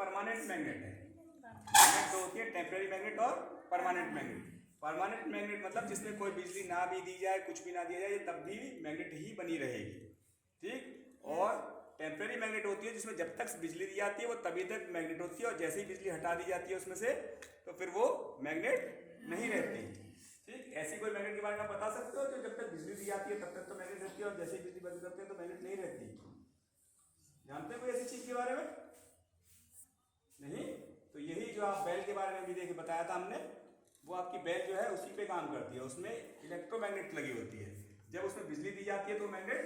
Permanent magnet है। Magnet दो होती है, टेम्परेरी मैग्नेट और परमानेंट मैग्नेट। परमानेंट मैग्नेट मतलब जिसमें कोई बिजली ना भी दी जाए, कुछ भी ना दिया जाए, तब भी मैग्नेट ही बनी रहेगी, ठीक। और टेम्परेरी मैग्नेट होती है जिसमें जब तक बिजली दी जाती है वो तभी तक मैग्नेट होती है, और जैसे ही बिजली हटा दी जाती है उसमें से तो फिर वो मैग्नेट नहीं रहती, ठीक। ऐसी कोई मैग्नेट के बारे में आप बता सकते हो जो जब तक बिजली दी जाती है तब तक तो मैग्नेट रहती है, और जैसे ही बिजली बंद करते हैं तो मैग्नेट नहीं रहती? जानते हो कोई ऐसी चीज के बारे में? नहीं। तो यही जो आप बेल के बारे में भी देखिए बताया था हमने, वो आपकी बेल जो है उसी पे काम करती है। उसमें इलेक्ट्रोमैग्नेट लगी होती है, जब उसमें बिजली दी जाती है तो मैग्नेट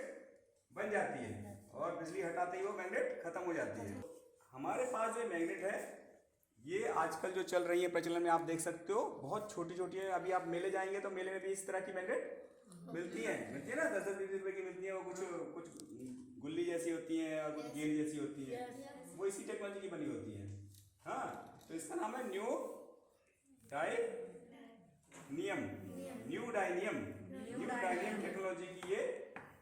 बन जाती है, और बिजली हटाते ही वो मैग्नेट खत्म हो जाती है। हमारे पास जो मैग्नेट है ये आजकल जो चल रही है प्रचलन में, आप देख सकते हो बहुत छोटी छोटी है। अभी आप मेले जाएंगे तो मेले में भी इस तरह की मैग्नेट मिलती है ना, 10-10 20 रुपए की मिलती है। वो कुछ गुल्ली जैसी होती है और कुछ गेंद जैसी होती है, वो इसी टेक्नोलॉजी की बनी होती है। हाँ, तो इसका नाम है न्यू डायनियम टेक्नोलॉजी की ये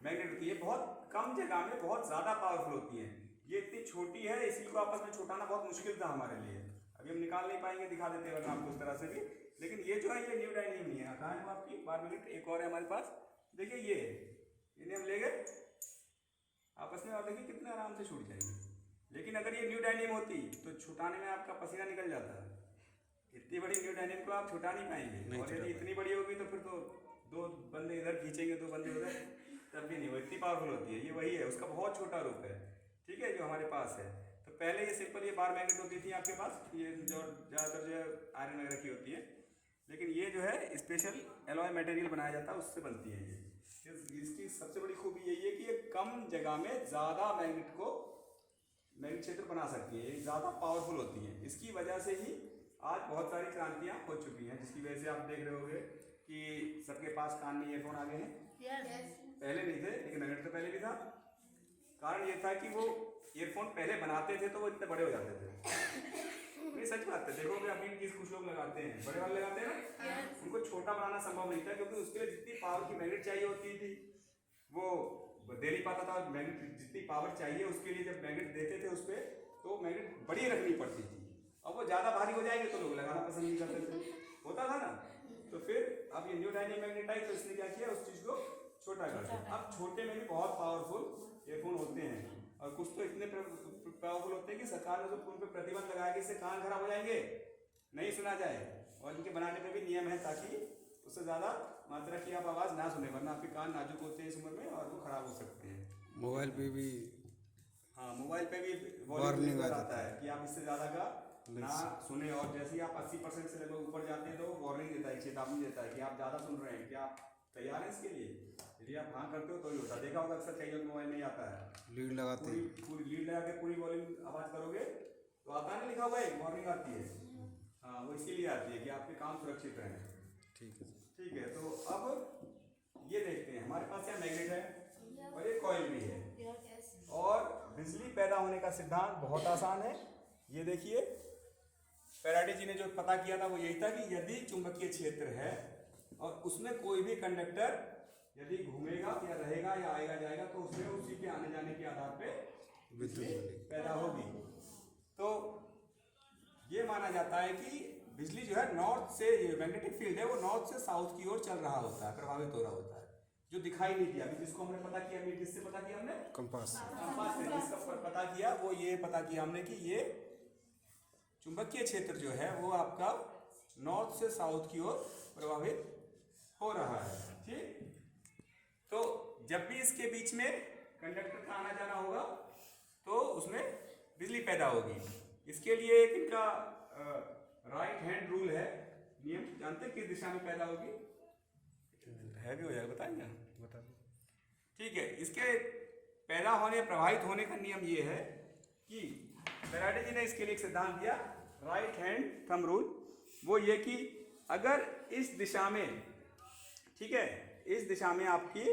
मैग्नेट होती है। बहुत कम जगह में बहुत ज़्यादा पावरफुल होती है। ये इतनी छोटी है, इसी को आपस में छुटाना बहुत मुश्किल था हमारे लिए। अभी हम निकाल नहीं पाएंगे, दिखा देते हैं आपको उस तरह से भी। लेकिन ये जो है ये न्यू डायनियम नहीं है। कहाँ है वो आपकी 12 मिनट, एक और है हमारे पास। देखिए ये इन्हें हम ले गए आपस में, और देखिए कितने आराम से छूट जाएंगे। लेकिन अगर ये न्यू डायनियम होती तो छुटाने में आपका पसीना निकल जाता है। इतनी बड़ी न्यू डायनियम को आप छुटा नहीं पाएंगे, और यदि इतनी बड़ी होगी तो फिर तो 2 बंदे इधर खींचेंगे, 2 बंदे उधर, तब भी नहीं। वो इतनी पावरफुल होती है। ये वही है, उसका बहुत छोटा रूप है, ठीक है, जो हमारे पास है। तो पहले ये सिंपल ये बार मैग्नेट होती थी आपके पास, ये जो ज़्यादातर जो है आयरन वगैरह की होती है। लेकिन ये जो है स्पेशल एलॉय मटेरियल बनाया जाता है, उससे बनती है ये। इसकी सबसे बड़ी खूबी यही है कि ये कम जगह में ज़्यादा मैग्नेट क्षेत्र बना सकती है, ये ज़्यादा पावरफुल होती है। इसकी वजह से ही आज बहुत सारी क्रांतियाँ हो चुकी हैं, जिसकी वजह से आप देख रहे होंगे कि सबके पास कान में ईयरफोन आ गए हैं। पहले नहीं थे, लेकिन मैग्नेट तो पहले भी था। कारण ये था कि वो ईयरफोन पहले बनाते थे तो वो इतने बड़े हो जाते थे। नहीं, सच बात है। देखोगे अभी भी कुछ लोग लगाते हैं, बड़े वाले लगाते हैं ना, उनको छोटा बनाना संभव नहीं था, क्योंकि उसके लिए जितनी पावर की मैग्नेट चाहिए होती थी वो दे नहीं पाता था। मैग्नेट जितनी पावर चाहिए उसके लिए जब मैग्नेट देते थे उस पर, तो मैग्नेट बड़ी रखनी पड़ती थी। अब वो ज़्यादा भारी हो जाएंगे तो लोग लगाना पसंद नहीं करते थे, होता था ना। तो फिर अब ये न्यू डायनियम मैग्नेट आई तो इसने क्या किया, उस चीज़ को छोटा कर दिया। अब छोटे में भी बहुत पावरफुल ईयरफोन होते हैं, और कुछ तो इतने पावरफुल होते हैं कि सरकार ने तो उन पर प्रतिबंध लगाया कि इससे कान खराब हो जाएंगे, नहीं सुना जाए। और इनके बनाने में भी नियम है ताकि उससे ज़्यादा मात्रा की आप आवाज़ ना सुने, वरना आपके कान नाजुक होते हैं इस उम्र में और वो खराब हो सकते हैं। मोबाइल पे भी, हाँ, मोबाइल पे भी वार्निंग आता है कि आप इससे ज़्यादा का ना सुने। और जैसे ही आप 80% से लगभग ऊपर जाते हैं तो वो वार्निंग देता है, चेतावनी देता है कि आप ज़्यादा सुन रहे हैं, क्या आप तैयार हैं इसके लिए। यदि आप हाँ करते हो तो ही होता। देखा होगा अक्सर कई लोग मोबाइल में ही आता है, लीड लगाते हैं, पूरी लीड लगा के पूरी वॉल्यूम आवाज़ करोगे तो आता नहीं, लिखा हुआ है वार्निंग आती है। हाँ, वो इसीलिए आती है कि आपके काम सुरक्षित रहें। ठीक है। तो अब ये देखते हैं हमारे पास क्या मैग्नेट है और ये कॉइल भी है। और बिजली पैदा होने का सिद्धांत बहुत आसान है। ये देखिए फैराडे जी ने जो पता किया था वो यही था कि यदि चुंबकीय क्षेत्र है और उसमें कोई भी कंडक्टर यदि घूमेगा या रहेगा या आएगा जाएगा तो उसमें उसी के आने जाने के आधार पे बिजली पैदा होगी। तो ये माना जाता है कि बिजली जो है नॉर्थ से, मैग्नेटिक फील्ड है वो नॉर्थ से साउथ की ओर चल रहा होता है, प्रभावित हो रहा होता है, जो दिखाई नहीं दिया। अभी जिसको हमने पता किया, किससे पता किया हमने? कंपास से। जिसका पता किया वो ये पता किया हमने कि ये चुंबकीय क्षेत्र जो है वो आपका नॉर्थ से साउथ की ओर प्रभावित हो रहा है, ठीक। तो जब भी इसके बीच में कंडक्टर का आना जाना होगा तो उसमें बिजली पैदा होगी। इसके लिए एक इनका राइट हैंड रूल है, नियम जानते हैं किस दिशा में पैदा होगी? है भी हो जाएगा, बताएंगे बता दो। ठीक है, इसके पैदा होने, प्रभावित होने का नियम ये है कि फैराडे जी ने इसके लिए एक सिद्धांत दिया, राइट हैंड थंब रूल। वो ये कि अगर इस दिशा में, ठीक है, इस दिशा में आपकी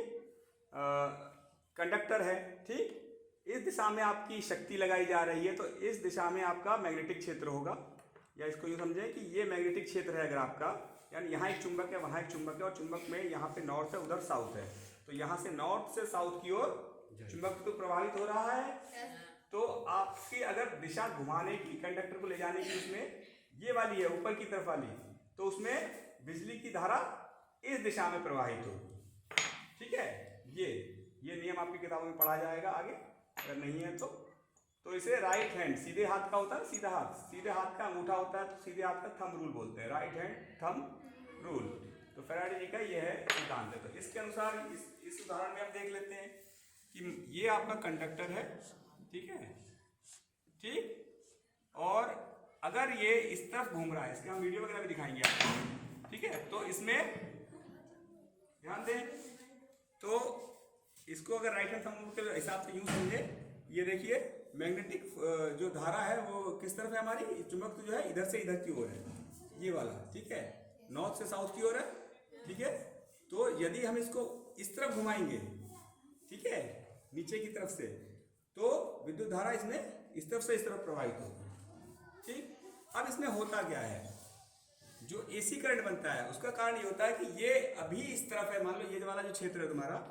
कंडक्टर है, ठीक, इस दिशा में आपकी शक्ति लगाई जा रही है तो इस दिशा में आपका मैग्नेटिक क्षेत्र होगा। या इसको यूँ समझें कि ये मैग्नेटिक क्षेत्र है अगर आपका, यानी यहाँ एक चुंबक है, वहाँ एक चुंबक है, और चुंबक में यहाँ पे नॉर्थ है, उधर साउथ है, तो यहाँ से नॉर्थ से साउथ की ओर चुंबक तो प्रभावित हो रहा है, तो आपकी अगर दिशा घुमाने की, कंडक्टर को ले जाने की उसमें ये वाली है ऊपर की तरफ वाली, तो उसमें बिजली की धारा इस दिशा में प्रवाहित होगी। ठीक है, ये नियम आपकी किताबों में पढ़ा जाएगा आगे, अगर नहीं है तो इसे राइट हैंड, सीधे हाथ का होता है, सीधे हाथ का अंगूठा होता है, तो सीधे हाथ का थंब रूल बोलते हैं, राइट हैंड थंब रूल। तो फैराडे जी का ये है सिद्धांत है। तो इसके अनुसार इस उदाहरण में हम देख लेते हैं कि ये आपका कंडक्टर है, ठीक है, ठीक, और अगर ये इस तरफ घूम रहा है, इसके हम वीडियो वगैरह भी दिखाएंगे आपको, ठीक है, तो इसमें ध्यान दें, तो इसको अगर राइट हैंड थंब के हिसाब से यूं समझे, ये देखिए मैग्नेटिक जो धारा है वो किस तरफ है, हमारी चुंबक जो है इधर से इधर की ओर है, ये वाला, ठीक है, नॉर्थ से साउथ की ओर है, ठीक है। तो यदि हम इसको इस तरफ घुमाएंगे, ठीक है, नीचे की तरफ से, तो विद्युत धारा इसमें इस तरफ से इस तरफ प्रवाहित होगी, ठीक। अब इसमें होता क्या है, जो एसी करंट बनता है उसका कारण ये होता है कि ये अभी इस तरफ है, मान लो ये वाला जो क्षेत्र है तुम्हारा,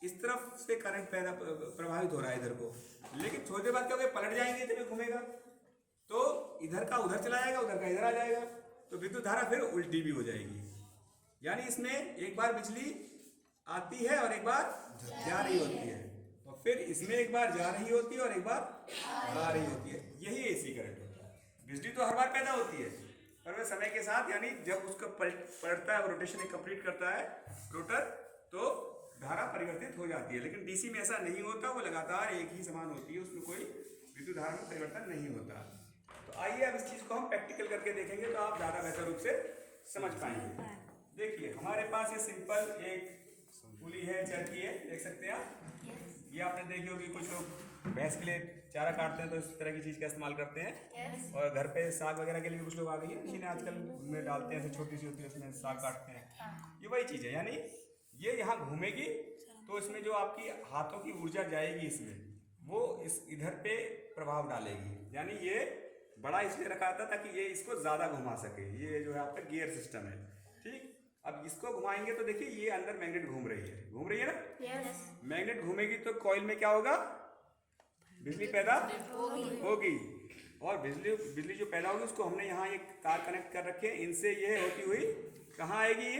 इस तरफ से करंट पैदा प्रभावित हो रहा है इधर को, लेकिन थोड़ी देर बाद क्या होगा, पलट जाएंगे तो ये घूमेगा, तो इधर का उधर चला जाएगा, उधर का इधर आ जाएगा, तो विद्युत धारा फिर उल्टी भी हो जाएगी। यानी इसमें एक बार बिजली आती है और एक बार जा रही होती है, और फिर इसमें एक बार जा रही होती है और एक बार आ रही होती है, यही एसी करंट होता है। बिजली तो हर बार पैदा होती है, पर वह समय के साथ, यानी जब उसका पलटता है, रोटेशन कंप्लीट करता है रोटर, तो धारा परिवर्तित हो जाती है। लेकिन डीसी में ऐसा नहीं होता, वो लगातार एक ही समान होती है, उसमें कोई विद्युत धारा में परिवर्तन नहीं होता। तो आइए अब इस चीज को हम प्रैक्टिकल करके देखेंगे, तो आप ज्यादा बेहतर रूप से समझ पाएंगे। देखिए हमारे पास ये सिंपल एक पुली है, चरखी है, देख सकते हैं आप। ये आपने देखी होगी, कुछ लोग भैंस के लिए चारा काटते हैं तो इस तरह की चीज का इस्तेमाल करते हैं, और घर पे साग वगैरह के लिए भी कुछ लोग आ गई है, मशीनें आजकल में डालते हैं, छोटी सी होती है, उसमें साग काटते हैं। ये वही चीज है, यानी ये यहाँ घूमेगी तो इसमें जो आपकी हाथों की ऊर्जा जाएगी इसमें, वो इस इधर पे प्रभाव डालेगी। यानी ये बड़ा इसलिए रखा था ताकि ये इसको ज्यादा घुमा सके। ये जो है आपका गियर सिस्टम है, ठीक। अब इसको घुमाएंगे तो देखिए ये अंदर मैग्नेट घूम रही है ना। yes. मैग्नेट घूमेगी तो कॉइल में क्या होगा, बिजली पैदा होगी, और बिजली जो पैदा होगी उसको हमने यहाँ एक तार कनेक्ट कर रखे हैं, इनसे ये होती हुई कहाँ आएगी,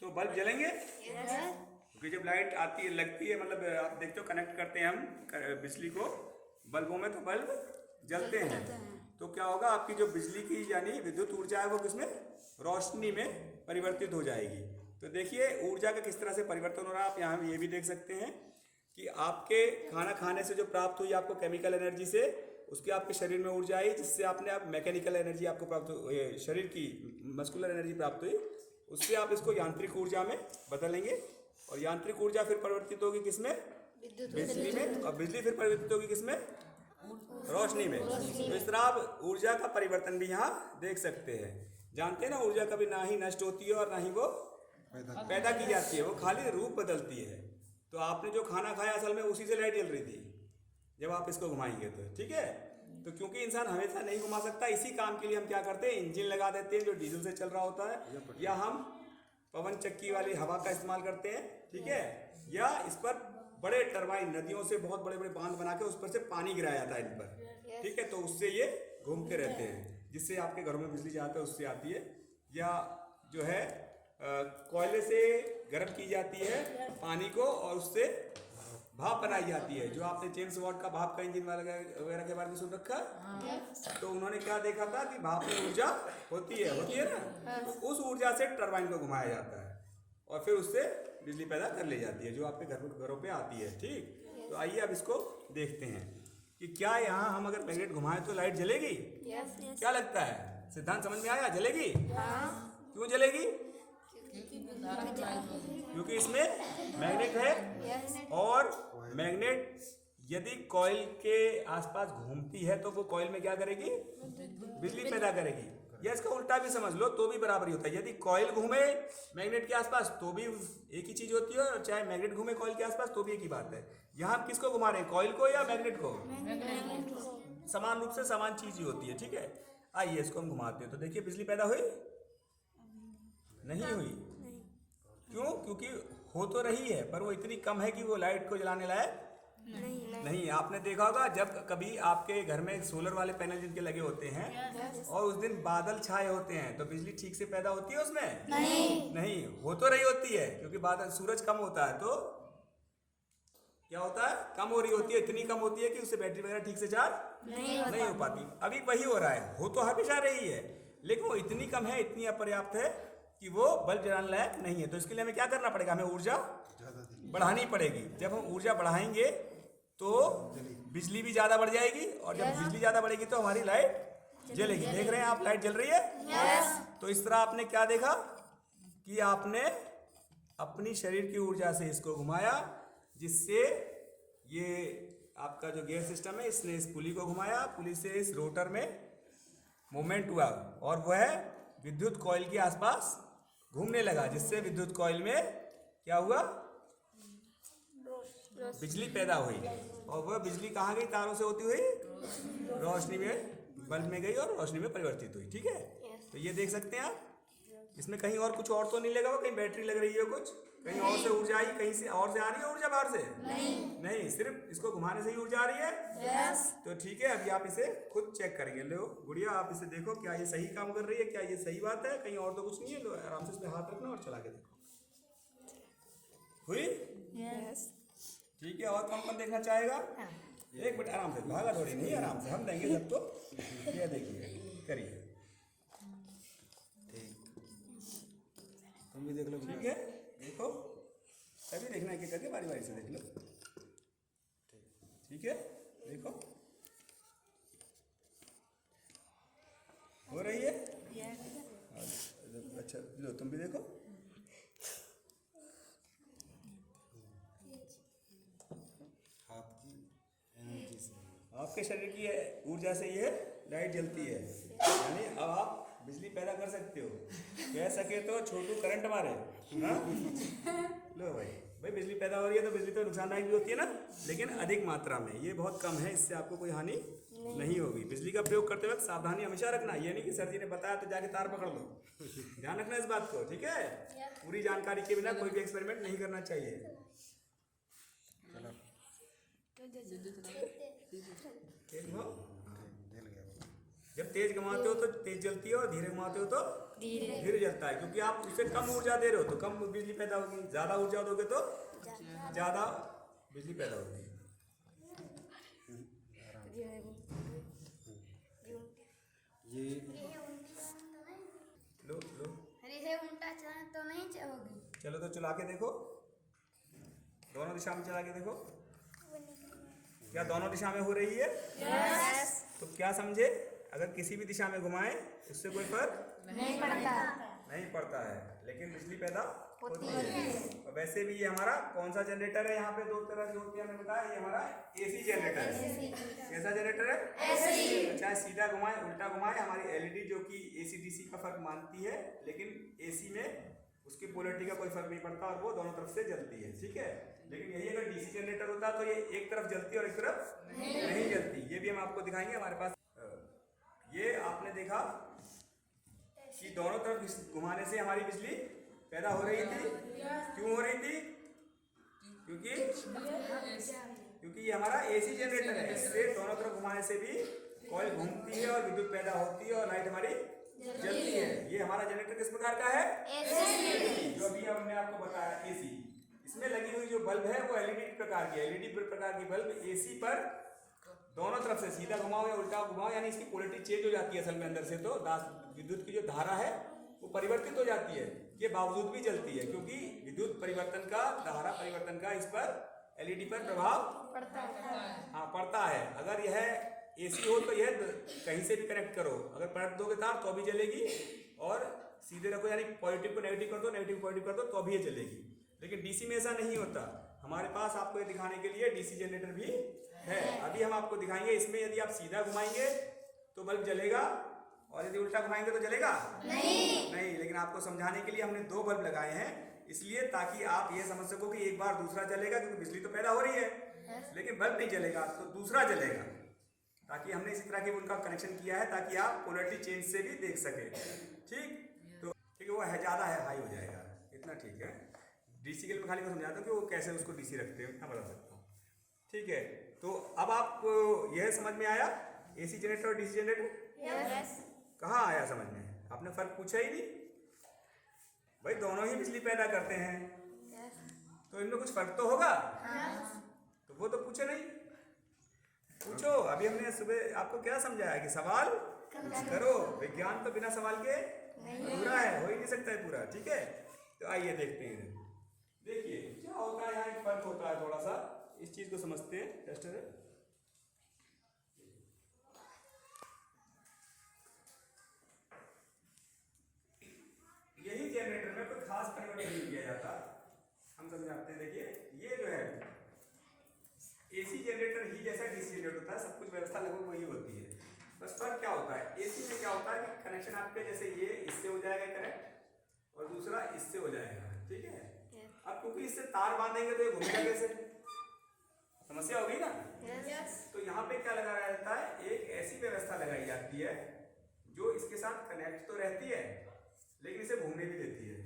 तो बल्ब जलेंगे, क्योंकि जब लाइट आती है, लगती है, मतलब आप देखते हो कनेक्ट करते हैं हम बिजली को बल्बों में, तो बल्ब जलते हैं। तो क्या होगा, आपकी जो बिजली की यानी विद्युत ऊर्जा है वो किसमें, रोशनी में परिवर्तित हो जाएगी। तो देखिए ऊर्जा का किस तरह से परिवर्तन हो रहा है, आप यहाँ ये भी देख सकते हैं कि आपके खाना खाने से जो प्राप्त हुई आपको केमिकल एनर्जी से, उसकी आपके शरीर में ऊर्जा आई, जिससे आपने अब मैकेनिकल एनर्जी आपको प्राप्त, शरीर की मस्कुलर एनर्जी प्राप्त हुई, उससे आप इसको यांत्रिक ऊर्जा में बदलेंगे, और यांत्रिक ऊर्जा फिर परिवर्तित होगी किसमें, बिजली में, और बिजली फिर परिवर्तित होगी किसमें, रोशनी में। तो इस तरह आप ऊर्जा का परिवर्तन भी यहाँ देख सकते हैं। जानते हैं ना, ऊर्जा कभी ना ही नष्ट होती है और ना ही वो पैदा की जाती है, वो खाली रूप बदलती है। तो आपने जो खाना खाया असल में उसी से लाइट जल रही थी जब आप इसको घुमाएंगे तो, ठीक है। तो क्योंकि इंसान हमेशा नहीं घुमा सकता, इसी काम के लिए हम क्या करते हैं, इंजन लगा देते हैं जो डीजल से चल रहा होता है, या हम पवन चक्की वाली हवा का इस्तेमाल करते हैं, ठीक है, या इस पर बड़े टरबाइन, नदियों से बहुत बड़े बड़े बांध बना के उस पर से पानी गिराया जाता है इन पर, ठीक है, तो उससे ये घूमते रहते हैं, जिससे आपके घरों में बिजली जाता है उससे आती है। या जो है कोयले से गर्म की जाती है पानी को, और उससे भाप बनाई जाती है। जो आपने जेम्स वॉट का भाप का इंजन वगैरह के बारे में सुन रखा, तो उन्होंने क्या देखा था कि भाप में ऊर्जा होती है ना, तो उस ऊर्जा से टरबाइन को घुमाया जाता है, और फिर उससे बिजली पैदा कर ली जाती है, जो आपके घरों पे आती है, ठीक। तो आइए अब इसको देखते हैं कि क्या यहाँ हम अगर मैग्नेट घुमाएं तो लाइट जलेगी। क्या लगता है, सिद्धांत समझ में आया, जलेगी? क्यों जलेगी? क्योंकि इसमें मैग्नेट है, और मैग्नेट यदि कॉइल के आसपास घूमती है तो वो कॉइल में क्या करेगी, बिजली पैदा करेगी। या इसका उल्टा भी समझ लो तो भी बराबर ही होता है, यदि कॉइल घूमे मैग्नेट के आसपास तो भी एक ही चीज होती है, और चाहे मैग्नेट घूमे कॉइल के आसपास तो भी एक ही बात है। यहाँ हम किसको घुमा रहे हैं, कॉइल को या मैग्नेट को? समान रूप से समान चीज ही होती है, ठीक है। आइए इसको हम घुमाते हैं, तो देखिए बिजली पैदा हुई, नहीं हुई। क्यों? क्योंकि हो तो रही है पर वो इतनी कम है कि वो लाइट को जलाने लायक नहीं, आपने देखा होगा जब कभी आपके घर में सोलर वाले पैनल जिनके लगे होते हैं और उस दिन बादल छाए होते हैं तो बिजली ठीक से पैदा होती है उसमें? नहीं हो तो रही होती है, क्योंकि बादल सूरज कम होता है तो क्या होता है, कम हो रही होती है, इतनी कम होती है कि उससे बैटरी वगैरह ठीक से चार्ज नहीं हो पाती। अभी वही हो रहा है, हो तो हमेशा रही है लेकिन वो इतनी कम है, इतनी अपर्याप्त है कि वो बल्ब जलाने लायक नहीं है। तो इसके लिए हमें क्या करना पड़ेगा, हमें ऊर्जा बढ़ानी पड़ेगी। जब हम ऊर्जा बढ़ाएंगे तो बिजली भी ज़्यादा बढ़ जाएगी और जब बिजली ज़्यादा बढ़ेगी तो हमारी लाइट जलेगी। देख रहे हैं आप, लाइट जल रही है। तो इस तरह आपने क्या देखा कि आपने अपनी शरीर की ऊर्जा से इसको घुमाया, जिससे ये आपका जो गियर सिस्टम है इसने इस पुली को घुमाया, पुली से इस रोटर में मूवमेंट हुआ और वह विद्युत कॉइल के आसपास घूमने लगा, जिससे विद्युत कॉइल में क्या हुआ, बिजली पैदा हुई। और वह बिजली कहाँ गई, तारों से होती हुई रोशनी में, बल्ब में गई और रोशनी में परिवर्तित हुई। ठीक है, तो ये देख सकते हैं आप। इसमें कहीं और कुछ और तो नहीं लगा हुआ, कहीं बैटरी लग रही है, कुछ कहीं और से ऊर्जा आई, कहीं से और से आ रही है ऊर्जा बाहर से? नहीं, सिर्फ इसको घुमाने से ही ऊर्जा आ रही है। तो ठीक है, अभी आप इसे खुद चेक करेंगे। लो गुड़िया, आप इसे देखो क्या ये सही काम कर रही है, क्या ये सही बात है, कहीं और तो कुछ नहीं है। लो आराम से इस पे हाथ रखना और चला के देखो, हुई? ठीक है, और कौन देखना चाहेगा? एक मिनट, आराम से, भागा थोड़ी नहीं, आराम से हम देंगे सबको। ये देखिए, करिए, तुम भी देख लो। ठीक है, देखो, सभी देखना है कि करके बारी बारी से देख लो। ठीक है, देखो हो रही है। अच्छा, लो तुम भी देखो। आपके शरीर की ऊर्जा से ये लाइट जलती है, यानी अब आप बिजली पैदा कर सकते हो। कह सके तो छोटू करंट मारे। हाँ? लो भाई, बिजली पैदा हो रही है तो बिजली तो नुकसानदायक भी होती है ना, लेकिन अधिक मात्रा में, ये बहुत कम है, इससे आपको कोई हानि नहीं होगी। बिजली का प्रयोग करते वक्त सावधानी हमेशा रखना, ये नहीं कि सर जी ने बताया तो जाके तार पकड़ लो। ध्यान रखना इस बात को, ठीक है? पूरी जानकारी के बिना कोई भी एक्सपेरिमेंट नहीं करना चाहिए। जब तेज घुमाते हो तो तेज जलती है और धीरे घुमाते हो तो धीरे जलता है, क्योंकि आप उससे कम ऊर्जा दे रहे हो तो कम बिजली पैदा होगी, ज्यादा ऊर्जा दोगे तो ज्यादा बिजली पैदा होगी। ये लो तो नहीं होगी। चलो तो चला के देखो, दोनों दिशा में चला के देखो, क्या दोनों दिशा में हो रही है? तो क्या समझे, अगर किसी भी दिशा में घुमाएं उससे कोई फर्क नहीं पड़ता है, लेकिन बिजली पैदा होती है। और वैसे भी ये हमारा कौन सा जनरेटर है, यहाँ पे दो तरह की होती है, हमने बताया, ये हमारा एसी जनरेटर है। कैसा जनरेटर है? एसी। चाहे सीधा घुमाए उल्टा घुमाए, हमारी एलईडी जो कि एसी डीसी का फर्क मानती है, लेकिन एसी में उसकी पोलरिटी का कोई फर्क नहीं पड़ता और वो दोनों तरफ से जलती है। ठीक है, लेकिन यही अगर डीसी जनरेटर होता तो ये एक तरफ जलती और एक तरफ नहीं जलती। ये भी हम आपको दिखाएंगे हमारे पास। ये आपने देखा कि दोनों तरफ घुमाने से हमारी बिजली पैदा हो रही थी। क्यों हो रही थी? क्योंकि ये हमारा एसी जनरेटर है, इससे दोनों तरफ घुमाने से भी कॉइल घूमती है और विद्युत पैदा होती है और लाइट हमारी जलती है। ये हमारा जनरेटर किस प्रकार का है? एसी। जो अभी हमने आपको बताया एसी। इसमें लगी हुई जो बल्ब है वो एलईडी प्रकार की है। एलईडी प्रकार की बल्ब एसी पर दोनों तरफ से सीधा घुमाओ या उल्टा घुमाओ, यानी इसकी पोलरिटी चेंज हो जाती है असल में अंदर से, तो विद्युत की जो धारा है वो परिवर्तित हो जाती है। ये बावजूद भी जलती है क्योंकि विद्युत परिवर्तन का, धारा परिवर्तन का इस पर एलईडी पर प्रभाव पड़ता है। अगर यह एसी हो तो यह कहीं से भी कनेक्ट करो, अगर पलट दोगे तार तो भी जलेगी, और सीधे रखो यानी पॉजिटिव को नेगेटिव कर दो, नेगेटिव को पॉजिटिव कर दो तो भी ये जलेगी। लेकिन डीसी में ऐसा नहीं होता। हमारे पास आपको ये दिखाने के लिए डीसी जनरेटर भी है, अभी हम आपको दिखाएंगे। इसमें यदि आप सीधा घुमाएंगे तो बल्ब जलेगा और यदि उल्टा घुमाएंगे तो जलेगा नहीं। लेकिन आपको समझाने के लिए हमने दो बल्ब लगाए हैं, इसलिए ताकि आप ये समझ सको कि एक बार दूसरा जलेगा, क्योंकि बिजली तो पैदा हो रही है लेकिन बल्ब नहीं जलेगा तो दूसरा जलेगा, ताकि हमने इसी तरह के उनका कनेक्शन किया है ताकि आप पोलरिटी चेंज से भी देख सके। ठीक, तो ठीक है, वो है ज़्यादा है, हाई हो जाएगा, इतना ठीक है। डीसी के लिए खाली को समझाता हूँ कि वो कैसे उसको डीसी रखते हैं, इतना बता सकता हूँ। ठीक है, तो अब आप यह समझ में आया एसी जनरेटर और डीसी जनरेटर? यस। कहाँ आया समझ में? आपने फर्क पूछा ही नहीं भाई, दोनों ही बिजली पैदा करते हैं, तो इनमें कुछ फर्क तो होगा। तो वो तो पूछे नहीं, पूछो। अभी हमने सुबह आपको क्या समझाया कि सवाल करो, विज्ञान तो बिना सवाल के पूरा है, हो ही नहीं सकता है पूरा। ठीक है, तो आइए देखते हैं। देखिए क्या होता है, यहाँ एक फर्क होता है थोड़ा सा, इस चीज को समझते हैं। टेस्टर है, यही जनरेटर में कोई खास परिवर्तन नहीं किया जाता, हम समझाते हैं। देखिए ये जो है एसी जनरेटर ही जैसा डीसी जनरेटर होता है, सब कुछ व्यवस्था लगभग वही होती है। बस फर्क क्या होता है, एसी में क्या होता है कि कनेक्शन आपके जैसे ये इससे हो जाएगा कनेक्ट और दूसरा इससे हो जाएगा। ठीक है, अब क्योंकि इससे तार बांधेंगे तो ये घूमेगा कैसे, समस्या हो गई ना। तो यहाँ पे क्या लगाया जाता है, एक ऐसी व्यवस्था लगाई जाती है जो इसके साथ कनेक्ट तो रहती है लेकिन इसे घूमने भी देती है।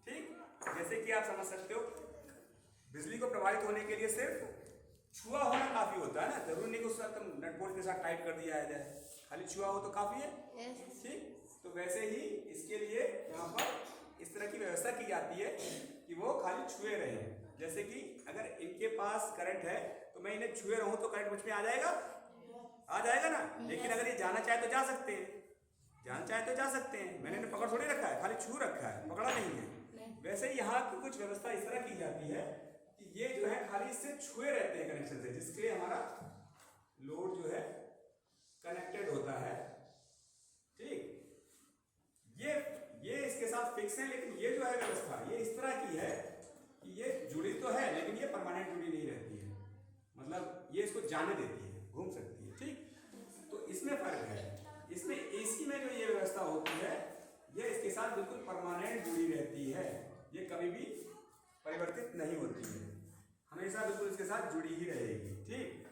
ठीक, जैसे कि आप समझ सकते हो बिजली को प्रभावित होने के लिए सिर्फ छुआ होना काफी होता है ना, जरूरी नहीं कि उसका नट बोल्ट के साथ टाइट कर दिया जाए, खाली छुआ हो तो काफी है। ठीक, तो वैसे ही इसके लिए यहाँ पर इस तरह की व्यवस्था की जाती है कि वो खाली छुए रहे। जैसे कि अगर इनके पास करंट है तो मैं इन्हें छुए रहूं तो करंट मुझ में आ जाएगा ना। लेकिन अगर ये जाना चाहे तो जा सकते हैं, जाना चाहे तो जा सकते हैं, मैंने इन्हें पकड़ थोड़ी रखा है, खाली छू रखा है, पकड़ा नहीं है। वैसे ही यहाँ की कुछ व्यवस्था इस तरह की जाती है कि ये जो है खाली इससे छुए रहते हैं कनेक्शन से, जिसके लिए हमारा लोड जो है कनेक्टेड होता है। ठीक, ये इसके साथ फिक्स है, लेकिन ये जो है व्यवस्था ये इस तरह की है कि ये जुड़ी तो है लेकिन ये परमानेंट जुड़ी नहीं रहती है, मतलब ये इसको जाने देती है, घूम सकती है। ठीक, तो इसमें फर्क है। इसमें एसी में जो ये व्यवस्था होती है ये इसके साथ बिल्कुल परमानेंट जुड़ी रहती है, ये कभी भी परिवर्तित नहीं होती है, हमेशा बिल्कुल इसके साथ जुड़ी ही रहेगी। ठीक,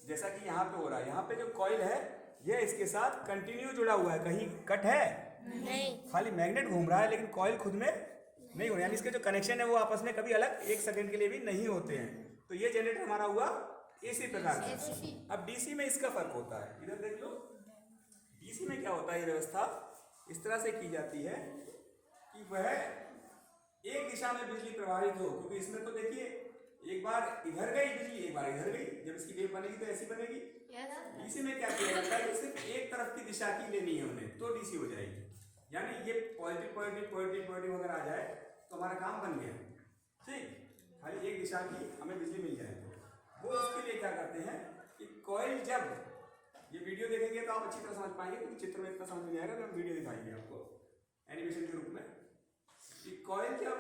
जैसा कि यहाँ पे हो रहा है, यहाँ पे जो कॉइल है ये इसके साथ कंटिन्यू जुड़ा हुआ है, कहीं कट है नहीं, खाली मैग्नेट घूम रहा है लेकिन कॉइल खुद में नहीं हो रहा, यानी इसके जो कनेक्शन है वो आपस में कभी अलग एक सेकंड के लिए भी नहीं होते हैं। तो ये जनरेटर हमारा हुआ एसी प्रकार का। अब डीसी में इसका फर्क होता है, इधर देख लो, डीसी में क्या होता है, ये व्यवस्था इस तरह से की जाती है कि वह एक दिशा में बिजली प्रवाहित हो, क्योंकि इसमें तो देखिए एक बार इधर गई बिजली एक बार इधर गई, जब इसकी वेव बनेगी तो ऐसी बनेगी। डीसी में क्या किया जाता है कि सिर्फ एक तरफ की दिशा की लेनी है उन्हें, तो डीसी हो जाएगी, यानी ये पॉजिटिव पॉजिटिव पॉजिटिव पॉजिटिव अगर आ जाए तो हमारा काम बन गया। ठीक, खाली एक दिशा की हमें बिजली मिल जाए तो वो उसके लिए क्या करते हैं कि कॉइल, जब ये वीडियो देखेंगे तो आप अच्छी तरह समझ पाएंगे, क्योंकि चित्र में इतना समझ में आएगा, हम वीडियो दिखाएंगे आपको एनिमेशन के रूप में कि कॉइल जब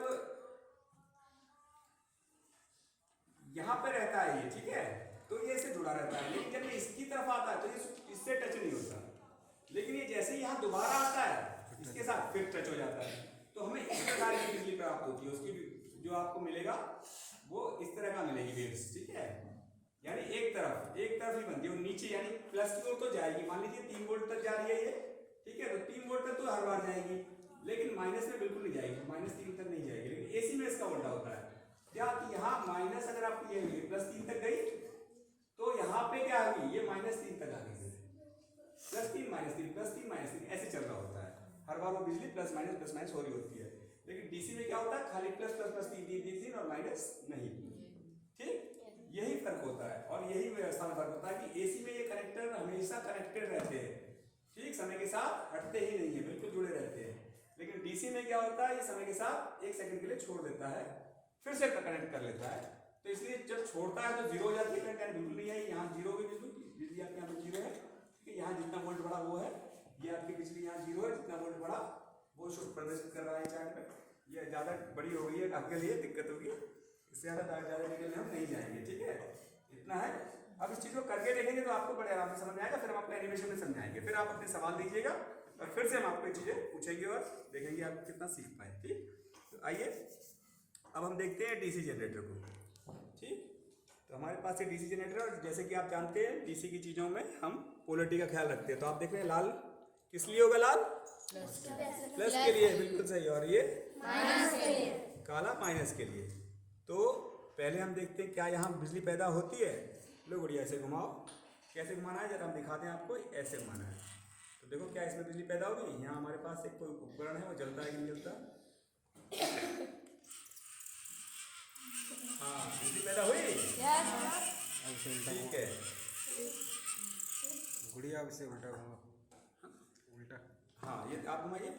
यहाँ पे रहता है ये, ठीक है, तो ये इससे जुड़ा रहता है, लेकिन जब ये इसकी तरफ आता है तो ये इससे टच नहीं होता, लेकिन ये जैसे ही यहाँ दोबारा आता है इसके साथ फिर टच हो जाता है, तो हमें इस प्रकार की बिजली प्राप्त होती है। उसकी जो आपको मिलेगा वो इस तरह का मिलेगी वेव्स। ठीक है, यानी एक तरफ ही बनती है, और नीचे यानी प्लस की ओर तो जाएगी, मान लीजिए 3 वोल्ट तक जा रही है ये, ठीक है, तो 3 वोल्ट तक तो हर बार जाएगी, लेकिन माइनस में बिल्कुल नहीं जाएगी, -3 तक नहीं जाएगी। लेकिन एसी में इसका उल्टा होता है, क्या कि यहाँ माइनस अगर आपकी ये हुई +3 तक गई तो यहाँ पे क्या आ गई, ये -3 तक आ गई, +3 -3 +3 -3 ऐसे चल रहा होता है, हर बार वो बिजली प्लस माइनस हो रही होती है। लेकिन डीसी में क्या होता है, खाली प्लस प्लस प्लस 3 और माइनस नहीं। ठीक, यही फर्क होता है, और यही व्यवस्था में फर्क होता है कि एसी में ये कनेक्टर हमेशा कनेक्टेड रहते हैं, ठीक, समय के साथ हटते ही नहीं है, बिल्कुल जुड़े रहते हैं। लेकिन डीसी में क्या होता है, ये समय के साथ 1 सेकंड के लिए छोड़ देता है, फिर से कनेक्ट कर लेता है, तो इसलिए जब छोड़ता है तो जीरो हो जाती है करंट, बिल्कुल नहीं है, यहाँ जीरो होगी, बिजली आपके यहाँ पे जीरो है, ठीक है, यहाँ जितना वोल्ट बढ़ा वो है, ये आपकी बिजली यहाँ जीरो है, जितना वोल्ट बढ़ा वो प्रदर्शित कर रहा है चार्ट में। ये ज़्यादा बड़ी हो गई है, आपके लिए दिक्कत होगी, इससे ज़्यादा डिटेल में हम नहीं जाएंगे। ठीक है, इतना है। अब इस चीज़ को करके देखेंगे तो आपको बड़े आराम से समझ में आएगा, फिर हम अपने एनिमेशन में समझाएंगे, फिर आप अपने सवाल दीजिएगा और फिर से हम आपको ये चीज़ें पूछेंगे और देखेंगे आप कितना सीख पाए। ठीक, तो आइए अब हम देखते हैं डीसी जनरेटर को। ठीक, तो हमारे पास ये डीसी जनरेटर, और जैसे कि आप जानते हैं डीसी की चीज़ों में हम पोलरिटी का ख्याल रखते हैं, तो आप देख रहे हैं लाल किस लिए होगा, लाल प्लस के लिए, बिल्कुल सही, और ये माइनस के लिए, काला माइनस के लिए। तो पहले हम देखते हैं क्या यहाँ बिजली पैदा होती है। लो गुड़िया ऐसे घुमाओ, कैसे घुमाना है जरा हम दिखाते हैं आपको, ऐसे घुमाना है। तो देखो क्या इसमें बिजली पैदा होगी। यहाँ हमारे पास एक कोई उपकरण है, वो जलता है कि नहीं जलता। हाँ बिजली पैदा हुई। ठीक है गुड़िया अब से उल्टा घुमा, उल्टा। हाँ ये आप घुमाइए।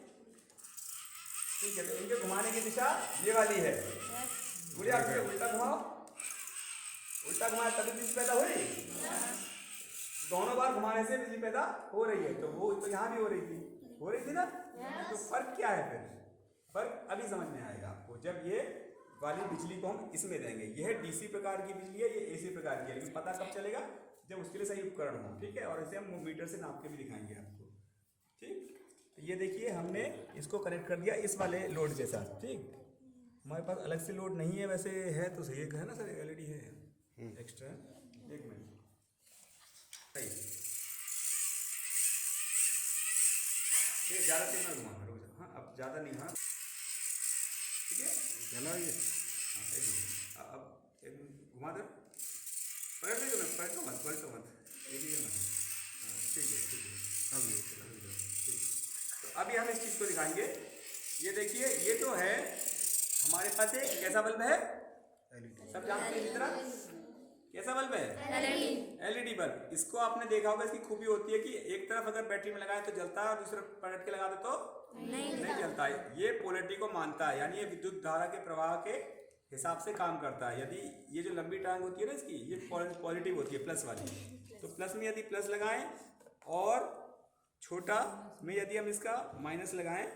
ठीक है, तो इनके घुमाने की दिशा ये वाली है। गुड़िया आप इसे उल्टा घुमाओ, उल्टा घुमाए तभी बिजली पैदा हुई। दोनों बार घुमाने से बिजली पैदा हो रही है। तो वो तो यहाँ भी हो रही थी ना। तो फर्क क्या है फिर? फर्क अभी समझ में आएगा आपको जब ये वाली बिजली को हम इसमें देंगे। यह डीसी प्रकार की बिजली है, ये एसी प्रकार की है, लेकिन पता कब चलेगा जब उसके लिए सही उपकरण हो। ठीक है, और इसे हम मीटर से नाप के भी दिखाएंगे आपको। ठीक, तो ये देखिए हमने इसको कनेक्ट कर दिया इस वाले लोड के साथ। ठीक, हमारे पास अलग से लोड नहीं है, वैसे है तो सही है ना सर, एलईडी है एक्स्ट्रा। एक मिनट, सही ये ज़्यादा तेज ना घुमा करो। हाँ अब ज़्यादा नहीं। हाँ ठीक है, चला ये। हाँ एक मिनट, अब एक मिनट घुमा दो। पलट नहीं, तो पलटो मत एक ही मत। हाँ ठीक है अब नहीं चला। ठीक, तो अभी हम इस चीज़ को दिखाएंगे। ये देखिए, ये तो है हमारे पास एक कैसा बल्ब है, एलईडी। सब जानते हैं जितना कैसा बल्ब है, एलईडी बल्ब। इसको आपने देखा होगा, इसकी खूबी होती है कि एक तरफ अगर बैटरी में लगाए तो जलता है और दूसरे पलट के लगा दे तो नहीं जलता है। ये पोलैरिटी को मानता है, यानी ये विद्युत धारा के प्रवाह के हिसाब से काम करता है। यदि ये जो लंबी टांग होती है ना इसकी, ये पॉजिटिव होती है, प्लस वाली, तो प्लस में यदि प्लस लगाएं और छोटा में यदि हम इसका माइनस लगाएं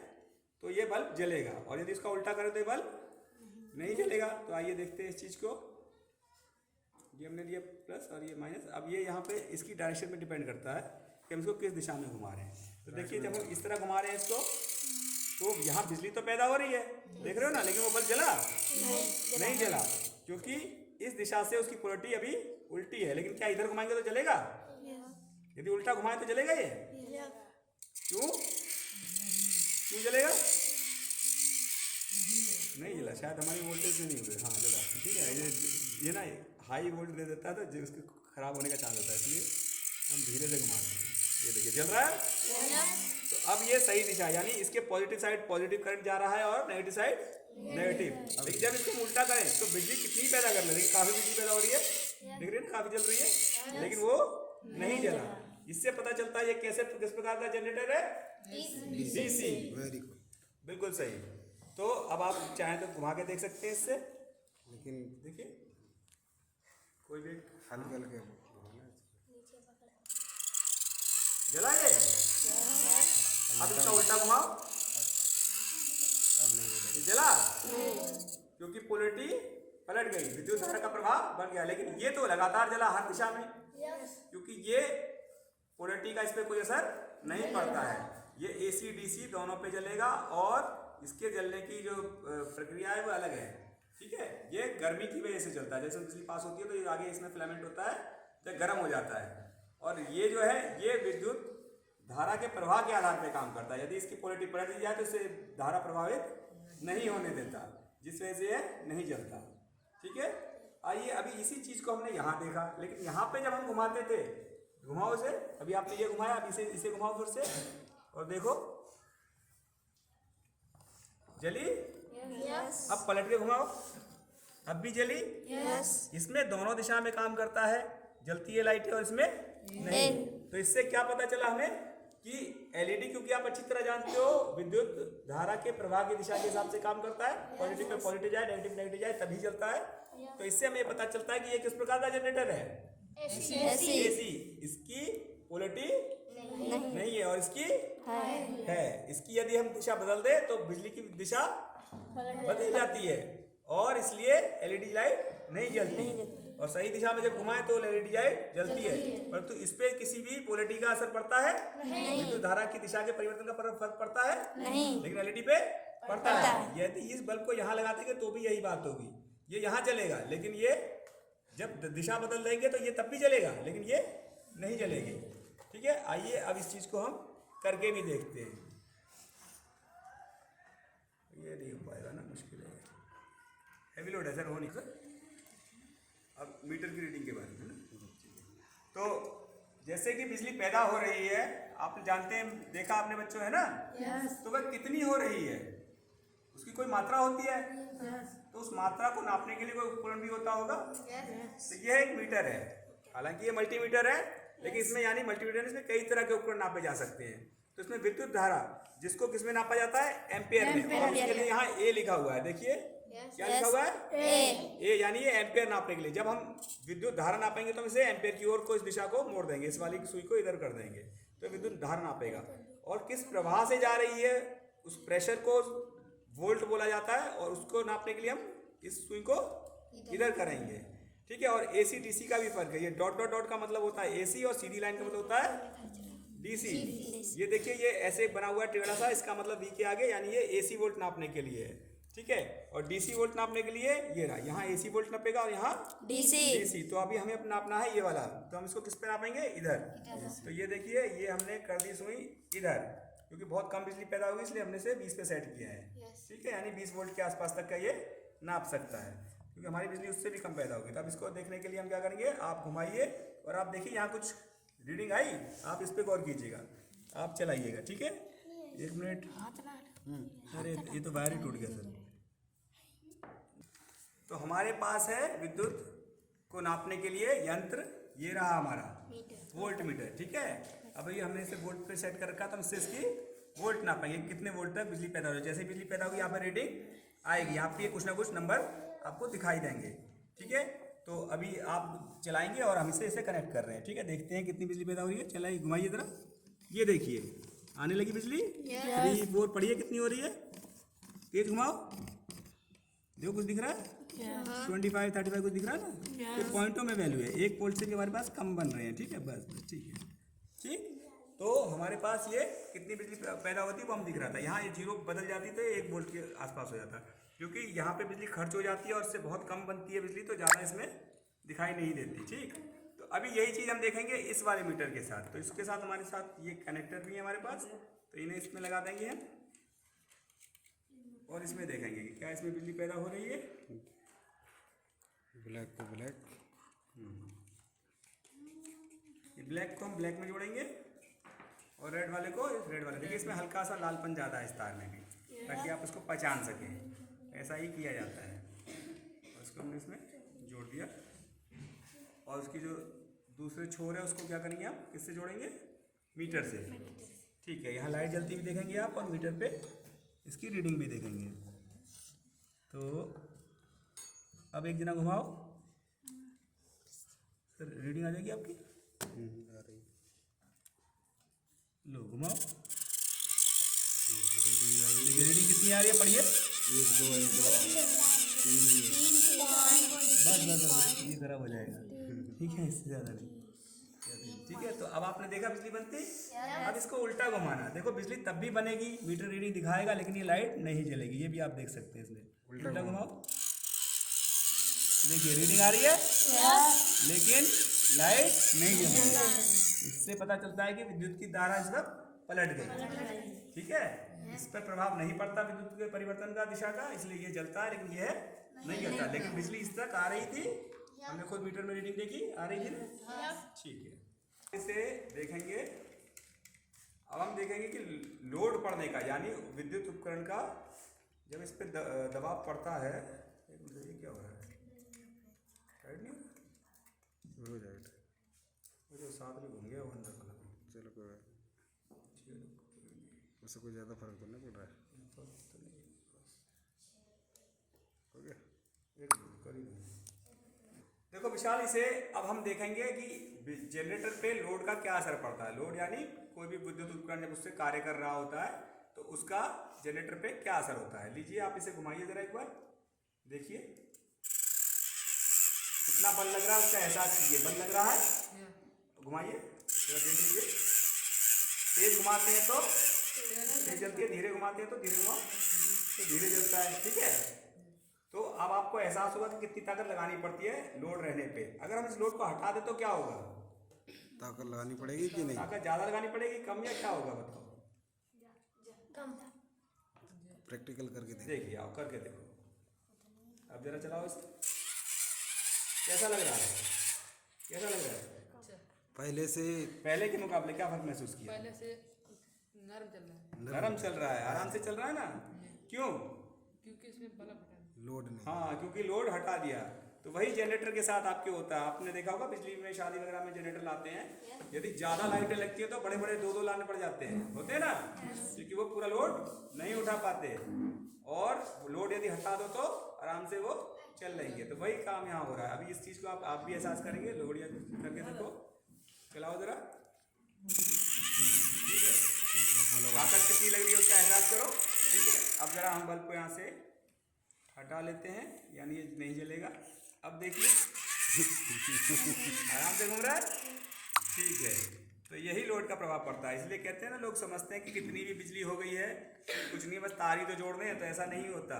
तो ये बल्ब जलेगा, और यदि इसका उल्टा करें तो ये बल्ब नहीं जलेगा। तो आइए देखते हैं इस चीज़ को। ये हमने दिया प्लस और ये माइनस। अब ये यहाँ पे इसकी डायरेक्शन में डिपेंड करता है कि हम इसको किस दिशा में घुमा रहे हैं। तो देखिए जब हम इस तरह घुमा रहे हैं इसको, तो यहाँ बिजली तो पैदा हो रही है, देख रहे हो ना, लेकिन वो बल्ब जला नहीं जला, क्योंकि इस दिशा से उसकी पोलैरिटी अभी उल्टी है। लेकिन क्या इधर घुमाएंगे तो जलेगा? यदि उल्टा घुमाए तो जलेगा ये? क्यों जलेगा? नहीं जला, शायद हमारी वोल्टेज में नहीं हुए। हाँ जला, ठीक है। ये ना हाई वोल्ट दे देता है तो उसके खराब होने का चांस होता है, इसलिए हम धीरे से घुमाते हैं। ये देखिए जल रहा है। तो अब ये सही दिशा, यानी इसके पॉजिटिव साइड पॉजिटिव करंट जा रहा है और नेगेटिव साइड नेगेटिव। लेकिन जब इसको उल्टा करें तो बिजली कितनी पैदा कर ले, लेकिन काफी बिजली पैदा हो रही है, देख रहे हैं काफी जल रही है, लेकिन वो नहीं जला। इससे पता चलता है ये कैसे किस प्रकार का जनरेटर है, डीसी। वेरी गुड, बिल्कुल सही। तो अब आप चाहें तो घुमा के देख सकते हैं इससे, लेकिन देखिए कोई भी हल्के हल्के जला ये। अब इसका उल्टा घुमाओ, अब नहीं जला, क्योंकि पोलैरिटी पलट गई, विद्युत धारा का प्रभाव बन गया। लेकिन ये तो लगातार जला हर दिशा में, क्योंकि ये पोलैरिटी का इस पर कोई असर नहीं पड़ता है। ये एसी डीसी दोनों पे जलेगा, और इसके जलने की जो प्रक्रिया है वो अलग है। ठीक है, ये गर्मी की वजह से जलता है। जैसे बिजली पास होती है तो ये आगे इसमें फिलामेंट होता है तो गर्म हो जाता है, और ये जो है ये विद्युत धारा के प्रवाह के आधार पर काम करता है। यदि इसकी पोलैरिटी पलट दी जाए तो इससे धारा प्रभावित नहीं होने देता, जिस वजह से ये नहीं जलता। ठीक है, आइए अभी इसी चीज़ को हमने यहाँ देखा, लेकिन यहाँ पे जब हम घुमाते थे, घुमाओ इसे, अभी आपने ये घुमाया, अब इसे घुमाओ फिर से, और देखो जली। अब पलट के घुमाओ, अब भी जली। इसमें दोनों दिशा में काम करता है, जलती है लाइटें और इसमें नहीं। तो इससे क्या पता चला हमें कि एलईडी, क्योंकि आप अच्छी तरह जानते हो विद्युत धारा के प्रवाह की दिशा के हिसाब से काम करता है, पॉजिटिव पे पॉजिटिव जाए, नेगेटिव नेगेटिव जाए तभी जलता है। तो इससे हमें पता चलता है कि ये किस प्रकार का जनरेटर है, एसी। इसकी पोलैरिटी नहीं है और इसकी है। इसकी यदि हम दिशा बदल दे तो बिजली की दिशा बदल जाती है, और इसलिए एलईडी लाइट नहीं जलती। और सही दिशा में जब घुमाएं तो एलईडी लाइट जलती है, परंतु इस पे किसी भी पोलैरिटी का असर पड़ता है नहीं। तो धारा की दिशा के परिवर्तन का फर्क पड़ता है नहीं, लेकिन एलईडी पे पड़ता है। यदि इस बल्ब को यहाँ लगा देंगे तो भी यही बात होगी, ये यहाँ जलेगा, लेकिन ये जब दिशा बदल देंगे तो ये तब भी जलेगा, लेकिन ये नहीं जलेगी। ठीक है, आइए अब इस चीज को हम करके भी देखते हैं। ये नहीं हो पाएगा ना, मुश्किल है, हैवी लोड है सर, हो नहीं सर। अब मीटर की रीडिंग के बारे में ना, तो जैसे कि बिजली पैदा हो रही है, आप जानते हैं, देखा आपने बच्चों, है ना? तो वह कितनी हो रही है, उसकी कोई मात्रा होती है। तो उस मात्रा को नापने के लिए कोई उपकरण भी होता होगा। तो यह एक मीटर है, हालांकि ये मल्टीमीटर है, लेकिन इसमें यानी मल्टीमीटर इसमें कई तरह के उपकरण नापे जा सकते हैं। तो इसमें विद्युत धारा, जिसको किसमें नापा जाता है, एम्पेयर में, और उसके लिए यहाँ ए लिखा हुआ है, देखिए क्या लिखा हुआ है, ए, यानी ये एम्पेयर नापने के लिए। जब हम विद्युत धारा नापेंगे तो हम इसे एम्पेयर की ओर को, इस दिशा को मोड़ देंगे, इस वाली सुई को इधर कर देंगे, तो विद्युत धारा नापेगा। और किस प्रवाह से जा रही है, उस प्रेशर को वोल्ट बोला जाता है, और उसको नापने के लिए हम इस सुई को इधर करेंगे, ठीक है। और एसी डीसी का भी फर्क है, ये डॉट डॉट डॉट का मतलब होता है एसी, और सीधी लाइन का मतलब होता है डीसी। ये देखिए ये ऐसे बना हुआ है टेढ़ा सा, इसका मतलब वी के आगे, यानी ये एसी वोल्ट नापने के लिए है, ठीक है। और डीसी वोल्ट नापने के लिए ये रहा, यहाँ एसी वोल्ट नापेगा और यहाँ डीसी। तो अभी हमें नापना है ये वाला, तो हम इसको किस पे नापेंगे, इधर। तो ये देखिए ये हमने कर दी सुई इधर, क्योंकि बहुत कम बिजली पैदा होगी, इसलिए हमने इसे 20 पे सेट किया है, ठीक है। यानी 20 वोल्ट के आसपास तक का ये नाप सकता है, क्योंकि हमारी बिजली उससे भी कम पैदा होगी। तो अब इसको देखने के लिए हम क्या करेंगे, आप घुमाइए और आप देखिए यहाँ कुछ रीडिंग आई, आप इस पर गौर कीजिएगा, आप चलाइएगा, ठीक है। 1 मिनट, अरे ये तो वायर ही टूट गया सर। तो हमारे पास है विद्युत को नापने के लिए यंत्र, ये रहा हमारा वोल्ट मीटर, ठीक है। अब ये हमने इसे वोल्ट पे सेट कर रखा, तो हम इससे इसकी वोल्ट नापेंगे, कितने वोल्ट तक बिजली पैदा हो रही है। जैसे बिजली पैदा होगी यहाँ पर रीडिंग आएगी, आपके कुछ ना कुछ नंबर आपको दिखाई देंगे, ठीक है। तो अभी आप चलाएंगे और हम इसे कनेक्ट कर रहे हैं, ठीक है। देखते हैं कितनी बिजली पैदा हो रही है, चलाइए, घुमाइए जरा, ये देखिए आने लगी बिजली। 3 4 पढ़िए कितनी हो रही है, तेज घुमाओ, देखो कुछ दिख रहा है, 25 35 कुछ दिख रहा है ना। ये पॉइंटों में वैल्यू है, 1 वोल्ट से भी हमारे पास कम बन रहे हैं, ठीक है, बस ठीक है, ठीक। तो हमारे पास ये कितनी बिजली पैदा होती है वो हम दिख रहा था, यहाँ ये 0 बदल जाती तो 1 वोल्ट के आसपास हो जाता, क्योंकि यहाँ पे बिजली खर्च हो जाती है और इससे बहुत कम बनती है बिजली, तो ज़्यादा इसमें दिखाई नहीं देती, ठीक। तो अभी यही चीज़ हम देखेंगे इस वाले मीटर के साथ। तो इसके साथ हमारे साथ ये कनेक्टर भी है हमारे पास, तो इन्हें इसमें लगा देंगे हम, और इसमें देखेंगे कि क्या इसमें बिजली पैदा हो रही है। ब्लैक को ब्लैक, ये ब्लैक को हम ब्लैक में जोड़ेंगे और रेड वाले को इस रेड वाले। देखिए इसमें हल्का सा लालपन ज़्यादा है इस तार में भी, ताकि आप इसको पहचान सकें, ऐसा ही किया जाता है। और इसको हमने इसमें जोड़ दिया, और उसकी जो दूसरे छोर है उसको क्या करेंगे आप, किससे जोड़ेंगे, मीटर से, ठीक है। यहाँ लाइट जलती भी देखेंगे आप, और मीटर पे इसकी रीडिंग भी देखेंगे। तो अब एक जना घुमाओ सर, रीडिंग आ जाएगी आपकी, आ रही लो घुमाओ, रीडिंग आ रही, रीडिंग कितनी आ रही है, पढ़िए। 1 2 बस ये खराब हो जाएगा, ठीक है, इससे ज़्यादा नहीं, ठीक है। तो अब आपने देखा बिजली बनती, अब इसको उल्टा घुमाना, देखो बिजली तब भी बनेगी, मीटर रीडिंग दिखाएगा, लेकिन ये लाइट नहीं जलेगी, ये भी आप देख सकते हैं इसमें। उल्टा घुमाओ, देखिए रीडिंग आ रही है, लेकिन लाइट नहीं जल रही। इससे पता चलता है कि विद्युत की धारा इस वक्त पलट गई, ठीक है। इस पर प्रभाव नहीं पड़ता विद्युत के परिवर्तन का, दिशा का, इसलिए ये जलता है, लेकिन यह नहीं जलता। लेकिन बिजली इस तक आ रही थी, हमने खुद मीटर में रीडिंग देखी, आ रही थी ना, ठीक है। इसे देखेंगे, अब हम देखेंगे कि लोड पड़ने का, यानी विद्युत उपकरण का जब इस पर दबाव पड़ता है, देखिए क्या हो रहा है, राइट नहीं हो जाएगा, वो जो साथ में घूम गया वो अंदर वाला, चलो कोई बात नहीं, उससे कोई ज़्यादा फर्क तो नहीं पड़ रहा है, हो गया एक करीब। देखो विशाल, इसे अब हम देखेंगे कि जनरेटर पे लोड का क्या असर पड़ता है। लोड यानी कोई भी विद्युत उपकरण जब उससे कार्य कर रहा होता है तो उसका जनरेटर पे क्या असर होता है। लीजिए आप इसे घुमाइए जरा एक बार, देखिए कितना बल लग रहा है, उसका एहसास कीजिए, बल लग रहा है, घुमाइए जरा देख लीजिए। तेज घुमाते हैं तो तेज जलती है, धीरे घुमाते हैं तो धीरे घुमाओ तो धीरे जलता है, ठीक है। तो अब आपको एहसास होगा कि कितनी ताकत लगानी पड़ती है लोड रहने पे। अगर हम इस लोड को हटा दें तो क्या होगा, ताकत लगानी पड़ेगी कि नहीं, ताकत ज़्यादा लगानी पड़ेगी, कम, या क्या होगा बताओ, प्रैक्टिकल करके देखिए, आओ करके देखो। अब जरा चलाओ इसे, कैसा लग रहा है? कैसा लग रहा है? अच्छा, पहले से पहले के मुकाबले क्या फर्क महसूस किया? पहले से नरम चल रहा है नरम चल रहा है, आराम से चल रहा है ना? क्यों? क्योंकि इसमें बल्ब हटा दिया। लोड नहीं। हाँ, क्योंकि लोड हटा दिया। तो वही जनरेटर के साथ आपके होता है। आपने देखा होगा बिजली में शादी वगैरह में जनरेटर लाते हैं, यदि ज़्यादा लाइटें लगती है तो बड़े बड़े दो लाने पड़ जाते हैं, होते हैं ना, क्योंकि वो पूरा लोड नहीं उठा पाते। और लोड यदि हटा दो तो आराम से वो चल रहेंगे। तो वही काम यहाँ हो रहा है। अभी इस चीज़ को आप भी एहसास करेंगे। लोड या करके देखो, चलाओ जरा, ठीक है, ताकत कितनी लग रही है उसका एहसास करो, ठीक है। अब जरा हम बल्ब को यहाँ से हटा लेते हैं, यानी ये नहीं जलेगा। अब देखिए आराम से घूम रहा है, ठीक है। तो यही लोड का प्रभाव पड़ता है। इसलिए कहते हैं ना, लोग समझते हैं कि कितनी भी बिजली हो गई है कुछ नहीं, बस तार ही तो जोड़ दें, तो ऐसा नहीं होता।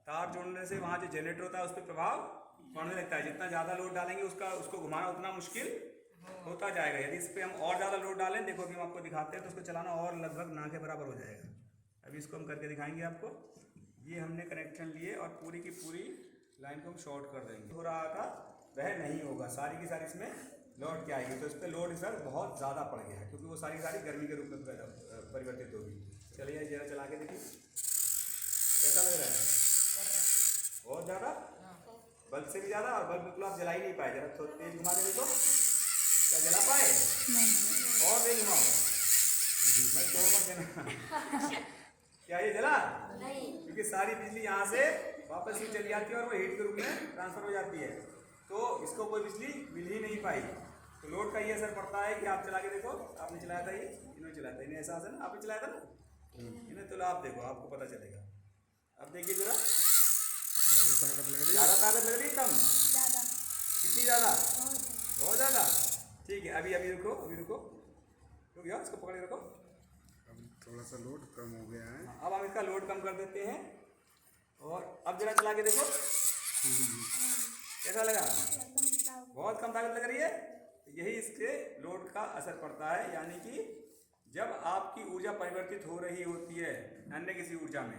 तार जोड़ने से वहाँ जो जनरेटर होता है उस पर प्रभाव पड़ने लगता है। जितना ज़्यादा लोड डालेंगे उसको घुमाना उतना मुश्किल होता जाएगा। यदि इस पर हम और ज़्यादा लोड डालें, देखो कि हम आपको दिखाते हैं, तो उसको चलाना और लगभग ना के बराबर हो जाएगा। अभी इसको हम करके दिखाएंगे आपको। ये हमने कनेक्शन लिए और पूरी की पूरी लाइन को हम शॉर्ट कर देंगे। हो रहा था वह नहीं होगा, सारी की सारी इसमें लौट के आएगी। तो इस पर लोड इस वक्त बहुत ज़्यादा पड़ गया है, क्योंकि वो सारी की सारी गर्मी के रूप में परिवर्तित होगी। चलिए जरा चला के देखिए कैसा लग रहा है। बहुत ज़्यादा, बल्ब से भी ज़्यादा, और बल्ब बिल्कुल आप जला ही नहीं पाए। जरा थोड़ा तेज घुमा के देखो, क्या जला पाए? नहीं। और तेज घुमाओ, मैं तोड़ मत देना। क्या ये जला? नहीं, क्योंकि सारी बिजली यहाँ से वापस ही चली जाती है और वो हीट के रूप में ट्रांसफर हो जाती है। तो इसको कोई बिजली मिल ही नहीं पाई। तो लोड का ये असर पड़ता है कि आप चला के देखो। आपने चलाया था, ये इन्होंने चलाया था, इन्हें एहसास है ना, आपने चलाया था ना, इन्हें। तो आप देखो, आपको पता चलेगा। अब देखिए जरा, ज़्यादा ताकत लग रही है। ज़्यादा ताकत लग रही है, कम? ज़्यादा। कितनी ज़्यादा? बहुत ज़्यादा। ठीक है, अभी अभी रुको, अभी रुको, रुक जाओ, इसको पकड़ के रखो। अब थोड़ा सा लोड कम हो गया है। अब हम इसका लोड कम कर देते हैं। और अब जरा चला के देखो कैसा लगा। बहुत कम ताकत लग रही है। तो यही इसके लोड का असर पड़ता है, यानी कि जब आपकी ऊर्जा परिवर्तित हो रही होती है अन्य किसी ऊर्जा में,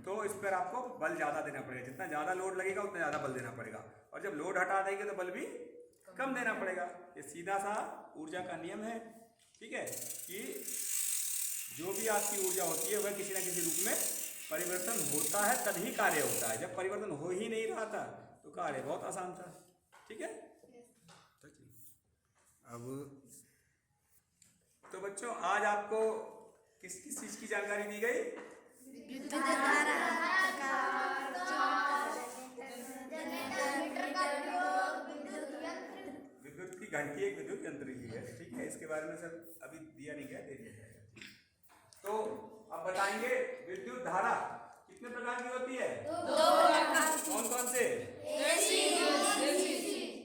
तो इस पर आपको बल ज़्यादा देना पड़ेगा। जितना ज़्यादा लोड लगेगा उतना ज़्यादा बल देना पड़ेगा। और जब लोड हटा देंगे तो बल भी कम देना पड़ेगा। ये सीधा सा ऊर्जा का नियम है, ठीक है, कि जो भी आपकी ऊर्जा होती है वह किसी न किसी रूप में परिवर्तन होता है, तभी कार्य होता है। जब परिवर्तन हो ही नहीं रहा था तो कार्य बहुत आसान था, ठीक है। अब तो बच्चों, आज आपको किस किस चीज़ की जानकारी दी गई? विद्युत की घंटी एक विद्युत यंत्र ही है, ठीक है। इसके बारे में सर अभी दिया नहीं गया, दे दिया जाएगा। तो अब बताएंगे विद्युत धारा कितने प्रकार की होती है? कौन कौन से?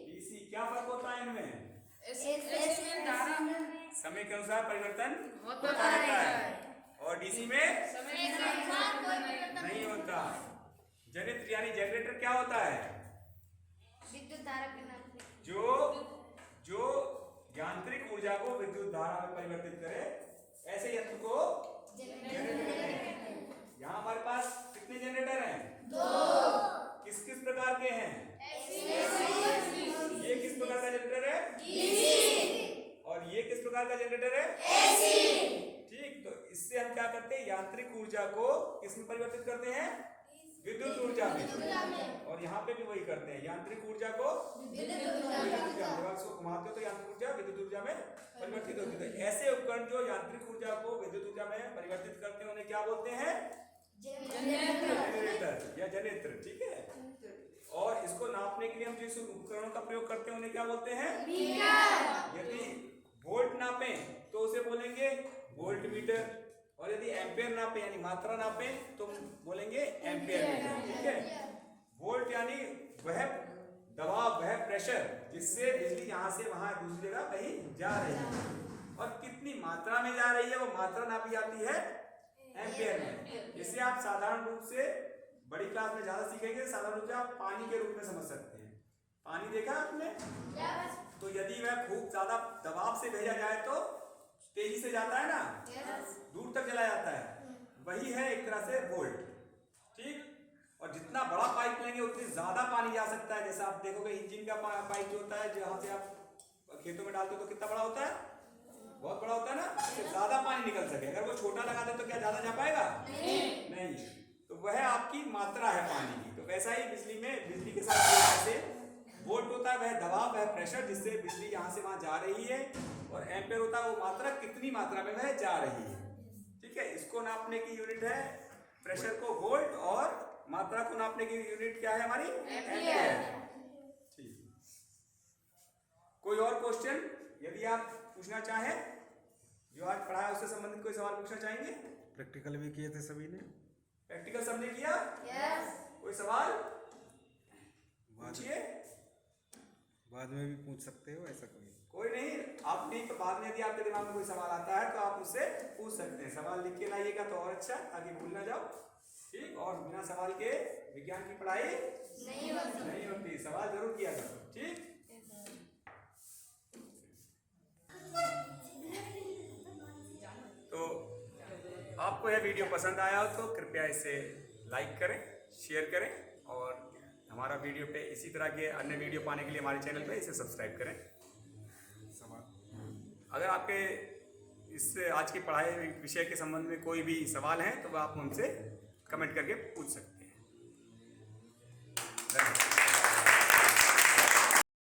डीसी। क्या फर्क होता है इनमें? समय के अनुसार परिवर्तन होता रहता है, और डीसी में नहीं होता। जनित्र यानी जनरेटर क्या होता है? विद्युत धारा के नाम से जो यांत्रिक ऊर्जा को विद्युत धारा में परिवर्तित करे, ऐसे यंत्र को जनरेटर कहते हैं। यहाँ हमारे पास कितने जनरेटर हैं? 2। किस किस प्रकार के हैं? ये किस प्रकार का जनरेटर है? और ये किस प्रकार का जनरेटर है? ठीक। तो इससे हम क्या करते हैं? यांत्रिक ऊर्जा को किस में परिवर्तित करते हैं? विद्युत ऊर्जा में। और यहाँ पे भी वही करते हैं, यांत्रिक ऊर्जा को विद्युत ऊर्जा में। इसको घुमाते हो तो यांत्रिक ऊर्जा विद्युत ऊर्जा में परिवर्तित होती है। तो ऐसे उपकरण जो यांत्रिक ऊर्जा को विद्युत ऊर्जा में परिवर्तित करते हैं उन्हें क्या बोलते हैं? जनरेटर या जनरेटर, ठीक है। और इसको नापने के लिए हम जिस उपकरणों का प्रयोग करते हैं उन्हें क्या बोलते हैं? यदि वोल्ट नापें तो उसे बोलेंगे वोल्ट मीटर, और यदि एम्पेयर नापें यानी मात्रा नापें तो बोलेंगे एम्पेयर मीटर, ठीक है। वोल्ट यानी वह दबाव, वह प्रेशर जिससे बिजली यहाँ से वहां दूसरी जगह कहीं जा रही है, और कितनी मात्रा में जा रही है वो मात्रा नापी जाती है एम्पेयर में। जिससे आप साधारण रूप से बड़ी क्लास में ज्यादा सीखेंगे, साधारण रूप से आप पानी के रूप में समझ सकते हैं। पानी देखा आपने? तो यदि वह खूब ज्यादा दबाव से भेजा जाए तो तेजी से जाता है ना, दूर तक चला जाता है। वही है एक तरह से वोल्ट, ठीक। और जितना बड़ा पाइप लेंगे उतनी ज्यादा पानी जा सकता है। जैसा आप देखोगे इंजन का पाइप जो होता है, जहाँ से आप खेतों में डालते हो तो कितना बड़ा होता है, बहुत बड़ा होता है ना, इससे ज्यादा पानी निकल सके। अगर वो छोटा लगा दे तो क्या ज्यादा जा पाएगा? नहीं। तो वह आपकी मात्रा है पानी की। तो वैसा ही बिजली में, बिजली के साथ जैसे वोल्ट होता है वह दबाव, वह प्रेशर जिससे बिजली यहाँ से वहां जा रही है, और एम्पेयर होता है वो मात्रा, कितनी मात्रा में वह जा रही है। ठीक है, इसको नापने की यूनिट है, प्रेशर को वोल्ट और मात्रा को नापने की यूनिट क्या है हमारी? एम्पेयर। ठीक, कोई और क्वेश्चन यदि आप पूछना चाहें, जो आज पढ़ा है उससे संबंधित कोई सवाल पूछना चाहेंगे? प्रैक्टिकल भी किए थे सभी ने? प्रैक्टिकल सबने किया? यस। कोई सवाल पूछिए। बाद में भी पूछ सकते हो, ऐसा कोई नहीं, आप नहीं तो बाद में यदि आपके दिमाग में कोई सवाल आता है तो आप मुझसे पूछ सकते हैं। सवाल लिख के लाइएगा तो और अच्छा, ताकि भूल ना जाओ। ठीक, और बिना सवाल के विज्ञान की पढ़ाई नहीं होती। सवाल जरूर किया करो। ठीक, तो आपको यह वीडियो पसंद आया हो तो कृपया इसे लाइक करें, शेयर करें, और हमारा वीडियो पे इसी तरह के अन्य वीडियो पाने के लिए हमारे चैनल पे इसे सब्सक्राइब करें। अगर आपके इस आज की पढ़ाई विषय के संबंध में कोई भी सवाल है तो आप हमसे कमेंट करके पूछ सकते हैं।